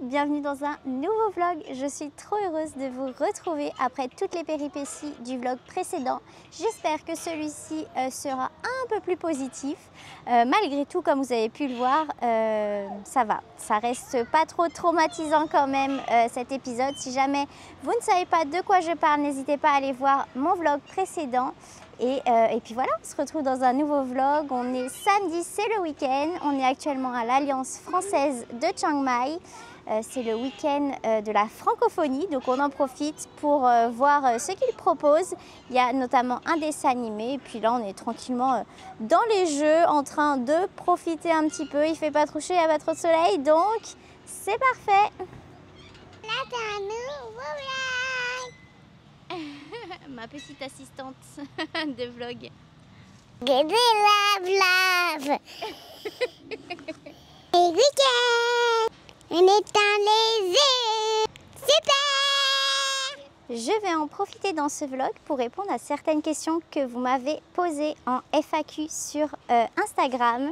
bienvenue dans un nouveau vlog. Je suis trop heureuse de vous retrouver après toutes les péripéties du vlog précédent. J'espère que celui-ci sera un peu plus positif. Malgré tout, comme vous avez pu le voir, ça va. Ça reste pas trop traumatisant quand même cet épisode. Si jamais vous ne savez pas de quoi je parle, n'hésitez pas à aller voir mon vlog précédent. Et puis voilà, on se retrouve dans un nouveau vlog. On est samedi, c'est le week-end. On est actuellement à l'Alliance française de Chiang Mai. C'est le week-end de la francophonie, donc on en profite pour voir ce qu'ils proposent. Il y a notamment un dessin animé, et puis là on est tranquillement dans les jeux, en train de profiter un petit peu. Il fait pas trop chaud, il n'y a pas trop de soleil, donc c'est parfait. Là, t'as un nouveau vlog. Ma petite assistante de vlog. Regardez la vlog. Et week-end. On est dans les yeux. Super! Je vais en profiter dans ce vlog pour répondre à certaines questions que vous m'avez posées en FAQ sur Instagram.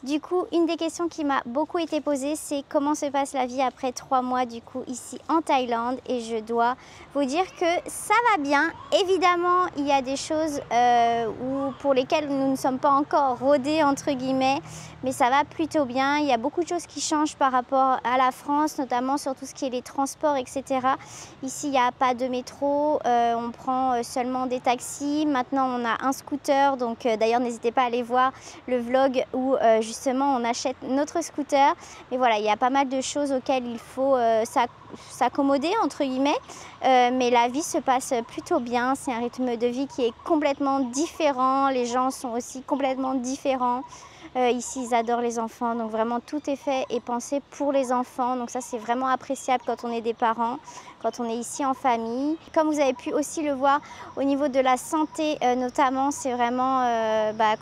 Du coup, une des questions qui m'a beaucoup été posée, c'est comment se passe la vie après 3 mois du coup ici en Thaïlande. Et je dois vous dire que ça va bien. Évidemment, il y a des choses pour lesquelles nous ne sommes pas encore rodés entre guillemets, mais ça va plutôt bien. Il y a beaucoup de choses qui changent par rapport à la France, notamment sur tout ce qui est les transports, etc. Ici, il n'y a pas de métro, on prend seulement des taxis. Maintenant, on a un scooter, donc d'ailleurs, n'hésitez pas à aller voir le vlog où justement on achète notre scooter. Mais voilà, il y a pas mal de choses auxquelles il faut s'accommoder entre guillemets, mais la vie se passe plutôt bien. C'est un rythme de vie qui est complètement différent, les gens sont aussi complètement différents. Ici ils adorent les enfants, donc vraiment tout est fait et pensé pour les enfants, donc ça c'est vraiment appréciable quand on est des parents, quand on est ici en famille. Comme vous avez pu aussi le voir au niveau de la santé notamment, c'est vraiment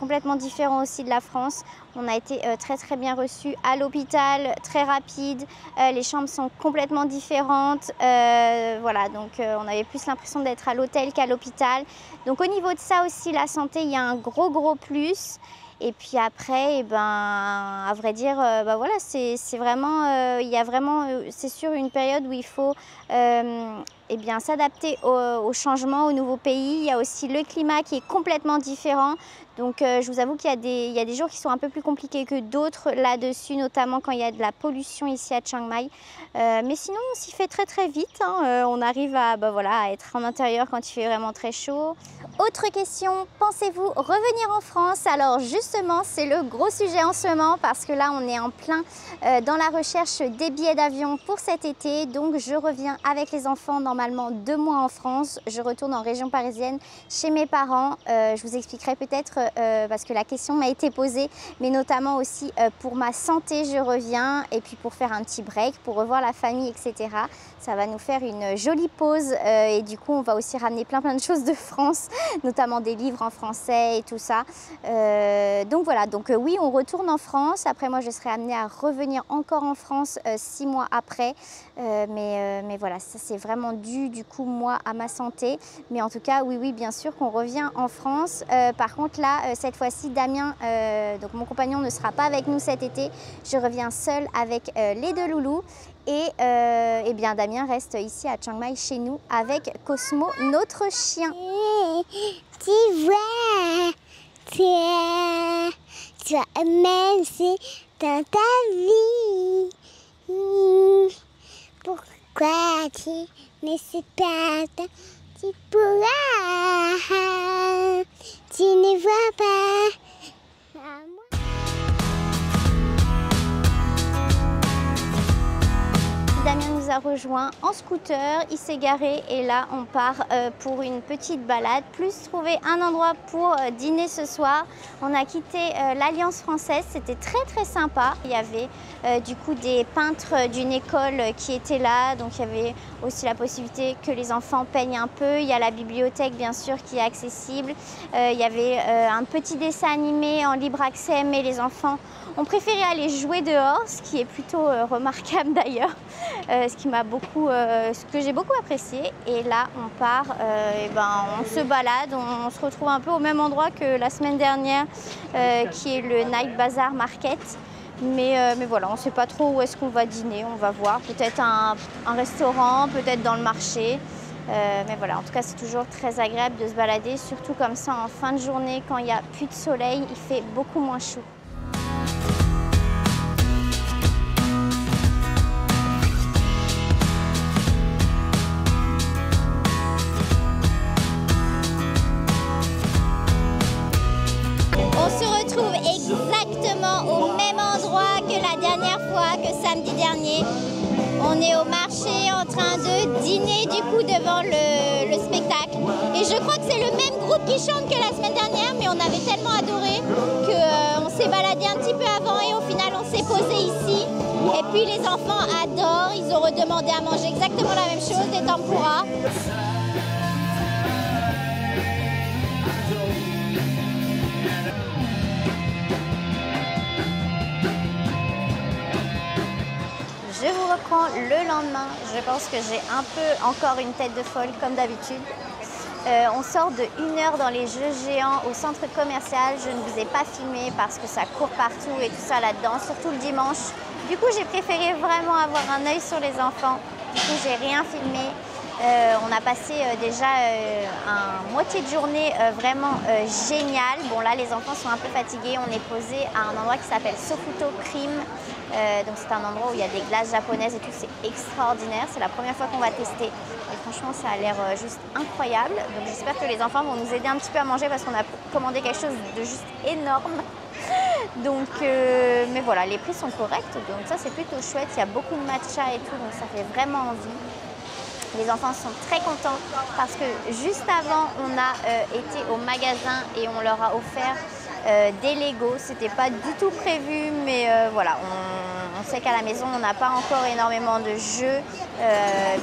complètement différent aussi de la France. On a été très bien reçus à l'hôpital, très rapide, les chambres sont complètement différentes, voilà, donc on avait plus l'impression d'être à l'hôtel qu'à l'hôpital. Donc au niveau de ça aussi, la santé, il y a un gros plus. Et puis après, à vrai dire, voilà, c'est vraiment, il y a vraiment, c'est sûr, une période où il faut s'adapter au changement, au nouveau pays. Il y a aussi le climat qui est complètement différent. Donc je vous avoue qu'il y a des jours qui sont un peu plus compliqués que d'autres là-dessus, notamment quand il y a de la pollution ici à Chiang Mai. Mais sinon, on s'y fait très vite, hein. On arrive à être en intérieur quand il fait vraiment très chaud. Autre question, pensez-vous revenir en France? Alors justement, c'est le gros sujet en ce moment parce que là, on est en plein dans la recherche des billets d'avion pour cet été. Donc je reviens avec les enfants normalement 2 mois en France. Je retourne en région parisienne chez mes parents. Je vous expliquerai peut-être parce que la question m'a été posée, mais notamment aussi pour ma santé, je reviens et puis pour faire un petit break, pour revoir la famille, etc. Ça va nous faire une jolie pause et du coup, on va aussi ramener plein de choses de France, notamment des livres en français et tout ça. Donc voilà, donc oui, on retourne en France. Après, moi, je serai amenée à revenir encore en France 6 mois après. Mais voilà, ça c'est vraiment dû du coup moi à ma santé. Mais en tout cas, oui, bien sûr qu'on revient en France. Par contre là, cette fois-ci, Damien, donc mon compagnon, ne sera pas avec nous cet été. Je reviens seule avec les 2 loulous. Et Damien reste ici à Chiang Mai chez nous avec Cosmo, notre chien. Tu vois, tu as même dans ta vie. Pourquoi tu ne sais pas, tu pourras, tu ne vois pas. Damien nous a rejoint en scooter, il s'est garé et là on part pour une petite balade, plus trouver un endroit pour dîner ce soir. On a quitté l'Alliance française, c'était très sympa. Il y avait du coup des peintres d'une école qui étaient là, donc il y avait aussi la possibilité que les enfants peignent un peu. Il y a la bibliothèque bien sûr qui est accessible. Il y avait un petit dessin animé en libre accès, mais les enfants ont préféré aller jouer dehors, ce qui est plutôt remarquable d'ailleurs. Ce que j'ai beaucoup apprécié. Et là on part, on se balade, on se retrouve un peu au même endroit que la semaine dernière qui est le Night Bazaar Market. Mais voilà, on ne sait pas trop où est-ce qu'on va dîner, on va voir. Peut-être un restaurant, peut-être dans le marché. Mais voilà, en tout cas, c'est toujours très agréable de se balader, surtout comme ça en fin de journée, quand il n'y a plus de soleil, il fait beaucoup moins chaud. On se retrouve exactement au même endroit que la dernière fois, que samedi dernier. On est au marché en train de dîner du coup devant le spectacle. Et je crois que c'est le même groupe qui chante que la semaine dernière, mais on avait tellement adoré qu'on s'est baladé un petit peu avant et au final on s'est posé ici. Et puis les enfants adorent, ils ont redemandé à manger exactement la même chose, des tempura. Je vous reprends le lendemain. Je pense que j'ai un peu encore une tête de folle comme d'habitude. On sort de 1 heure dans les jeux géants au centre commercial. Je ne vous ai pas filmé parce que ça court partout et tout ça là-dedans, surtout le dimanche. Du coup, j'ai préféré vraiment avoir un œil sur les enfants. Du coup, j'ai rien filmé. On a passé déjà une moitié de journée vraiment géniale. Bon là, les enfants sont un peu fatigués. On est posé à un endroit qui s'appelle Sofuto Cream. Donc c'est un endroit où il y a des glaces japonaises et tout. C'est extraordinaire. C'est la première fois qu'on va tester. Et franchement, ça a l'air juste incroyable. Donc j'espère que les enfants vont nous aider un petit peu à manger parce qu'on a commandé quelque chose de juste énorme. Donc, mais voilà, les prix sont corrects. Donc ça, c'est plutôt chouette. Il y a beaucoup de matcha et tout. Donc ça fait vraiment envie. Les enfants sont très contents parce que juste avant, on a été au magasin et on leur a offert des Lego. C'était pas du tout prévu, mais voilà, on sait qu'à la maison, on n'a pas encore énormément de jeux.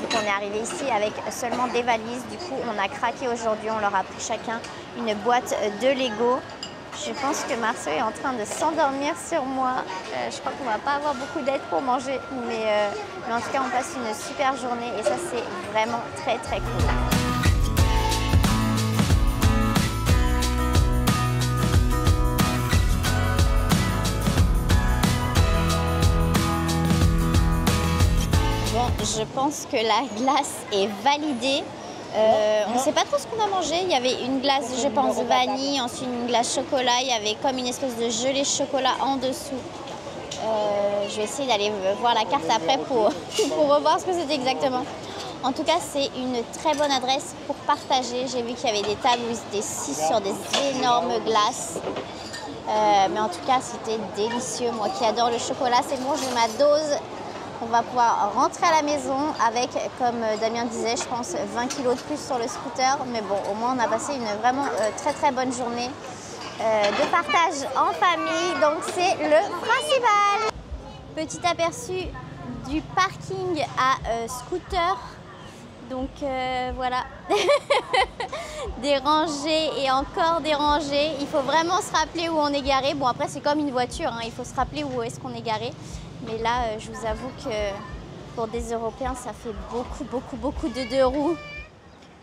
Vu qu'on est arrivé ici avec seulement des valises, du coup, on a craqué aujourd'hui. On leur a pris chacun une boîte de Lego. Je pense que Marceau est en train de s'endormir sur moi. Je crois qu'on ne va pas avoir beaucoup d'aide pour manger, mais en tout cas, on passe une super journée et ça, c'est vraiment très, très cool. Bon, je pense que la glace est validée. On ne sait pas trop ce qu'on a mangé. Il y avait une glace, je pense, vanille, ensuite une glace chocolat. Il y avait comme une espèce de gelée chocolat en dessous. Je vais essayer d'aller voir la carte après pour revoir ce que c'était exactement. En tout cas, c'est une très bonne adresse pour partager. J'ai vu qu'il y avait des tables où ils étaient 6 sur des énormes glaces. Mais en tout cas, c'était délicieux. Moi qui adore le chocolat, c'est bon, j'ai ma dose. On va pouvoir rentrer à la maison avec, comme Damien disait, je pense 20 kilos de plus sur le scooter. Mais bon, au moins on a passé une vraiment très très bonne journée de partage en famille. Donc c'est le principal. Petit aperçu du parking à scooter. Donc voilà, des rangées et encore des rangées. Il faut vraiment se rappeler où on est garé. Bon après c'est comme une voiture, hein. Il faut se rappeler où est-ce qu'on est garé. Mais là, je vous avoue que pour des Européens, ça fait beaucoup de deux roues.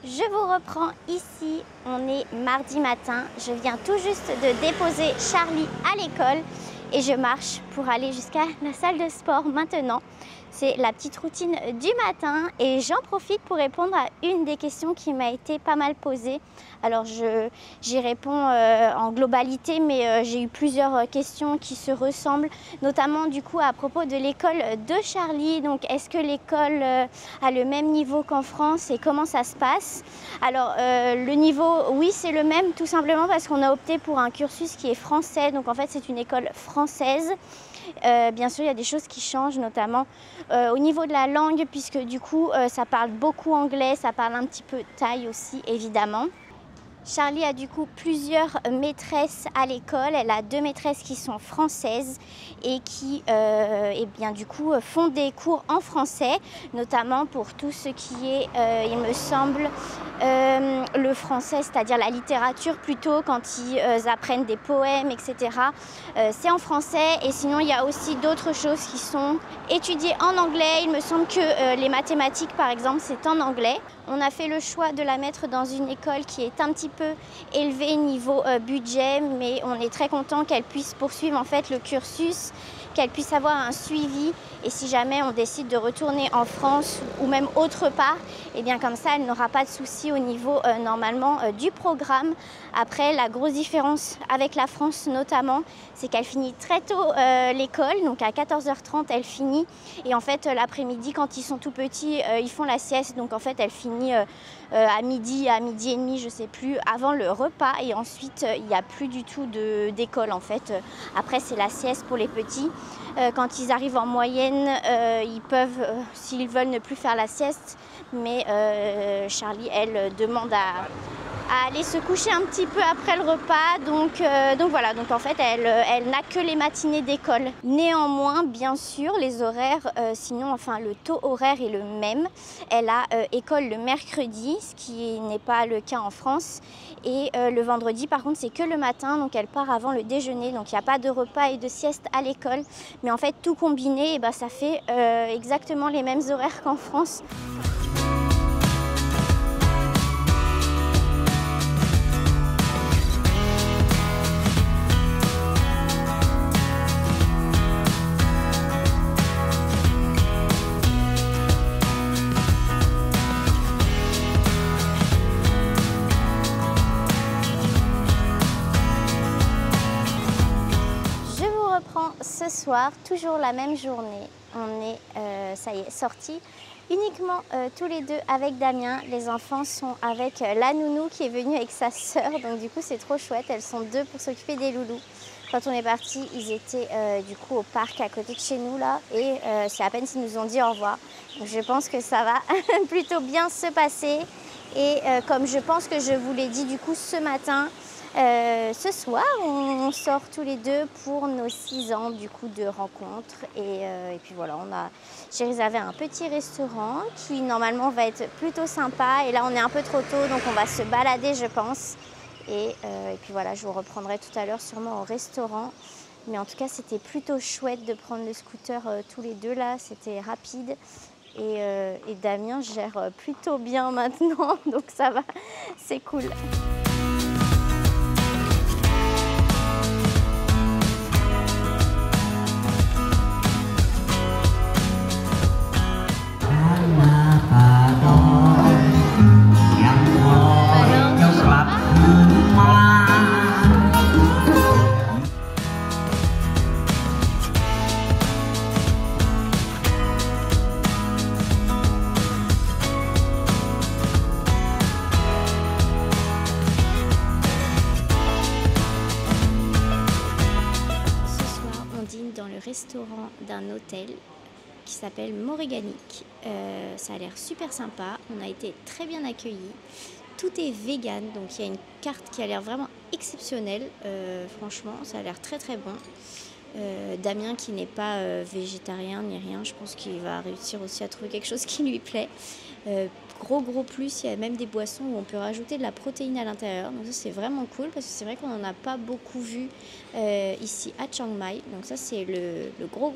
Je vous reprends ici. On est mardi matin. Je viens tout juste de déposer Charlie à l'école et je marche pour aller jusqu'à la salle de sport maintenant. C'est la petite routine du matin et j'en profite pour répondre à une des questions qui m'a été pas mal posée. Alors j'y réponds en globalité, mais j'ai eu plusieurs questions qui se ressemblent, notamment du coup à propos de l'école de Charlie. Donc est-ce que l'école a le même niveau qu'en France et comment ça se passe? Alors le niveau, oui, c'est le même, tout simplement parce qu'on a opté pour un cursus qui est français. Donc en fait c'est une école française. Bien sûr, il y a des choses qui changent, notamment au niveau de la langue, puisque du coup, ça parle beaucoup anglais, ça parle un petit peu thaï aussi, évidemment. Charlie a du coup plusieurs maîtresses à l'école. Elle a 2 maîtresses qui sont françaises et qui eh bien, du coup, font des cours en français, notamment pour tout ce qui est, il me semble, le français, c'est-à-dire la littérature plutôt, quand ils apprennent des poèmes, etc. C'est en français et sinon il y a aussi d'autres choses qui sont étudiées en anglais. Il me semble que les mathématiques, par exemple, c'est en anglais. On a fait le choix de la mettre dans une école qui est un petit peu élevé niveau budget, mais on est très content qu'elle puisse poursuivre en fait le cursus, qu'elle puisse avoir un suivi, et si jamais on décide de retourner en France ou même autre part, et bien comme ça elle n'aura pas de soucis au niveau normalement du programme. Après, la grosse différence avec la France notamment, c'est qu'elle finit très tôt l'école, donc à 14h30 elle finit, et en fait l'après-midi quand ils sont tout petits ils font la sieste, donc en fait elle finit à midi et demi, je sais plus, avant le repas, et ensuite il n'y a plus du tout d'école en fait. Après c'est la sieste pour les petits. Quand ils arrivent en moyenne, ils peuvent, s'ils veulent, ne plus faire la sieste, mais Charlie, elle, demande à aller se coucher un petit peu après le repas, donc voilà, donc en fait elle n'a que les matinées d'école. Néanmoins, bien sûr, les horaires, sinon enfin le taux horaire est le même. Elle a école le mercredi, ce qui n'est pas le cas en France, et le vendredi par contre c'est que le matin, donc elle part avant le déjeuner, donc il n'y a pas de repas et de sieste à l'école, mais en fait tout combiné, et ben, ça fait exactement les mêmes horaires qu'en France. Ce soir, toujours la même journée, on est, ça y est, sortis uniquement tous les deux avec Damien. Les enfants sont avec la nounou qui est venue avec sa sœur, donc du coup c'est trop chouette, elles sont deux pour s'occuper des loulous. Quand on est parti, ils étaient du coup au parc à côté de chez nous là, et c'est à peine s'ils nous ont dit au revoir. Donc je pense que ça va plutôt bien se passer, et comme je pense que je vous l'ai dit du coup ce matin, ce soir, on sort tous les deux pour nos 6 ans du coup de rencontre, et puis voilà, j'ai réservé un petit restaurant qui normalement va être plutôt sympa, et là on est un peu trop tôt donc on va se balader je pense, et puis voilà, je vous reprendrai tout à l'heure sûrement au restaurant, mais en tout cas c'était plutôt chouette de prendre le scooter tous les deux là, c'était rapide. Et Damien gère plutôt bien maintenant, donc ça va, c'est cool. Restaurant d'un hôtel qui s'appelle Moréganique. Ça a l'air super sympa, on a été très bien accueillis. Tout est vegan, donc il y a une carte qui a l'air vraiment exceptionnelle. Franchement, ça a l'air très très bon. Damien qui n'est pas végétarien ni rien, je pense qu'il va réussir aussi à trouver quelque chose qui lui plaît. Gros plus, il y a même des boissons où on peut rajouter de la protéine à l'intérieur, donc ça c'est vraiment cool parce que c'est vrai qu'on n'en a pas beaucoup vu ici à Chiang Mai, donc ça c'est le gros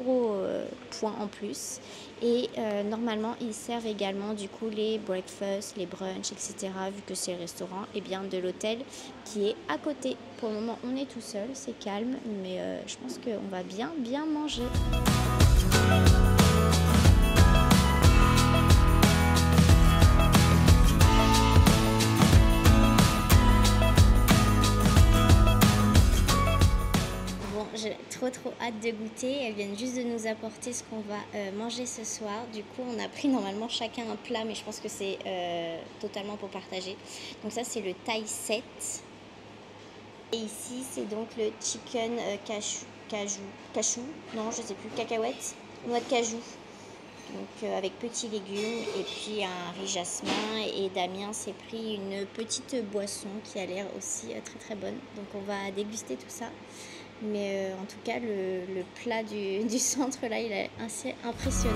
point en plus. Et normalement ils servent également du coup les breakfasts, les brunchs, etc. vu que c'est le restaurant et bien de l'hôtel qui est à côté. Pour le moment on est tout seul, c'est calme, mais je pense qu'on va bien manger. J'ai trop hâte de goûter. Elles viennent juste de nous apporter ce qu'on va manger ce soir. Du coup, on a pris normalement chacun un plat, mais je pense que c'est totalement pour partager. Donc ça, c'est le Thai set. Et ici, c'est donc le chicken cashew, non, je sais plus, cacahuètes, noix de cajou. Donc avec petits légumes et puis un riz jasmin, et Damien s'est pris une petite boisson qui a l'air aussi très bonne. Donc on va déguster tout ça. Mais en tout cas, le plat du centre, là, il est assez impressionnant.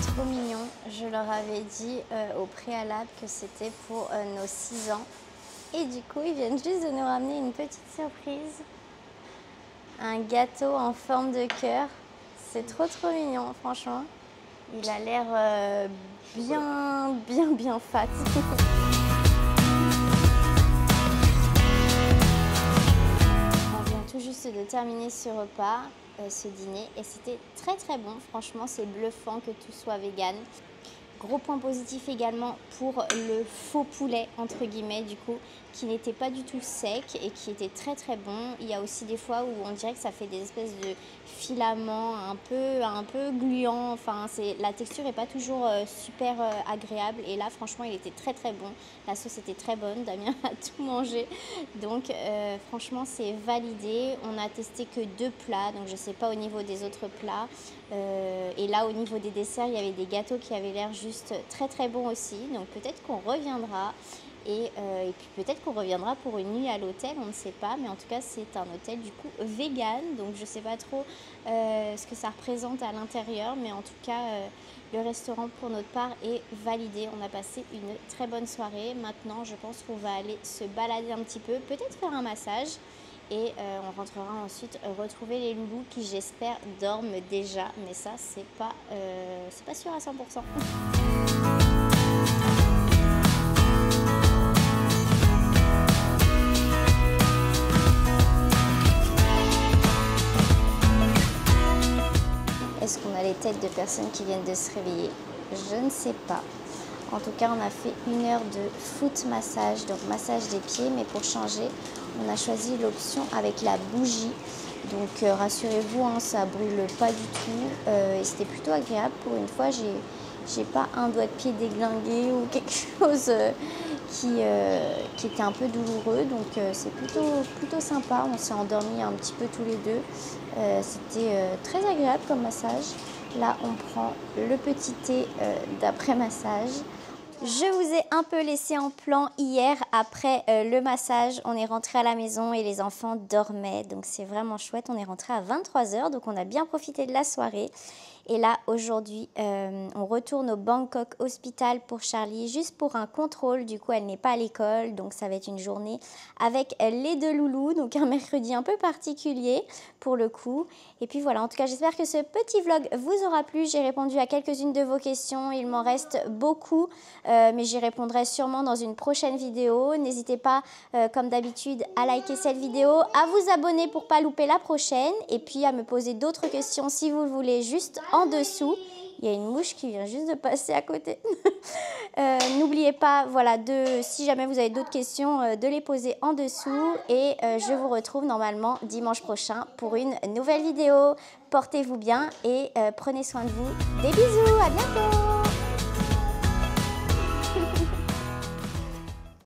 Trop mignon. Je leur avais dit au préalable que c'était pour nos 6 ans. Et du coup, ils viennent juste de nous ramener une petite surprise. un gâteau en forme de cœur. C'est trop mignon, franchement. Il a l'air bien fat. On vient tout juste de terminer ce repas, ce dîner, et c'était très bon. Franchement, c'est bluffant que tout soit vegan. Gros point positif également pour le faux poulet, entre guillemets, du coup, qui n'était pas du tout sec et qui était très bon. Il y a aussi des fois où on dirait que ça fait des espèces de filaments un peu gluants. Enfin, la texture n'est pas toujours super agréable. Et là, franchement, il était très bon. La sauce était très bonne. Damien a tout mangé. Donc, franchement, c'est validé. On a testé que 2 plats. Donc, je ne sais pas au niveau des autres plats. Et là, au niveau des desserts, il y avait des gâteaux qui avaient l'air juste très bons aussi. Donc, peut-être qu'on reviendra. Et puis peut-être qu'on reviendra pour une nuit à l'hôtel, on ne sait pas, mais en tout cas c'est un hôtel du coup vegan, donc je ne sais pas trop ce que ça représente à l'intérieur, mais en tout cas le restaurant pour notre part est validé. On a passé une très bonne soirée. Maintenant je pense qu'on va aller se balader un petit peu, peut-être faire un massage, et on rentrera ensuite retrouver les loulous qui j'espère dorment déjà, mais ça c'est pas sûr à 100%. Est-ce qu'on a les têtes de personnes qui viennent de se réveiller? Je ne sais pas. En tout cas, on a fait 1 heure de foot massage, donc massage des pieds, mais pour changer, on a choisi l'option avec la bougie. Donc rassurez-vous, hein, ça brûle pas du tout et c'était plutôt agréable. Pour une fois, j'ai pas un doigt de pied déglingué ou quelque chose qui était un peu douloureux, donc c'est plutôt sympa. On s'est endormis un petit peu tous les deux. C'était très agréable comme massage. Là, on prend le petit thé d'après-massage. Je vous ai un peu laissé en plan hier après le massage. On est rentré à la maison et les enfants dormaient. Donc c'est vraiment chouette. On est rentré à 23 h, donc on a bien profité de la soirée. Et là, aujourd'hui, on retourne au Bangkok Hospital pour Charlie, juste pour un contrôle. Du coup, elle n'est pas à l'école, donc ça va être une journée avec les 2 loulous. Donc un mercredi un peu particulier pour le coup. Et puis voilà, en tout cas, j'espère que ce petit vlog vous aura plu. J'ai répondu à quelques-unes de vos questions. Il m'en reste beaucoup, mais j'y répondrai sûrement dans une prochaine vidéo. N'hésitez pas, comme d'habitude, à liker cette vidéo, à vous abonner pour ne pas louper la prochaine, et puis à me poser d'autres questions si vous le voulez, juste en dessous. Il y a une mouche qui vient juste de passer à côté. N'oubliez pas, voilà, si jamais vous avez d'autres questions, de les poser en dessous. Et je vous retrouve normalement dimanche prochain pour une nouvelle vidéo. Portez-vous bien et prenez soin de vous. Des bisous, à bientôt!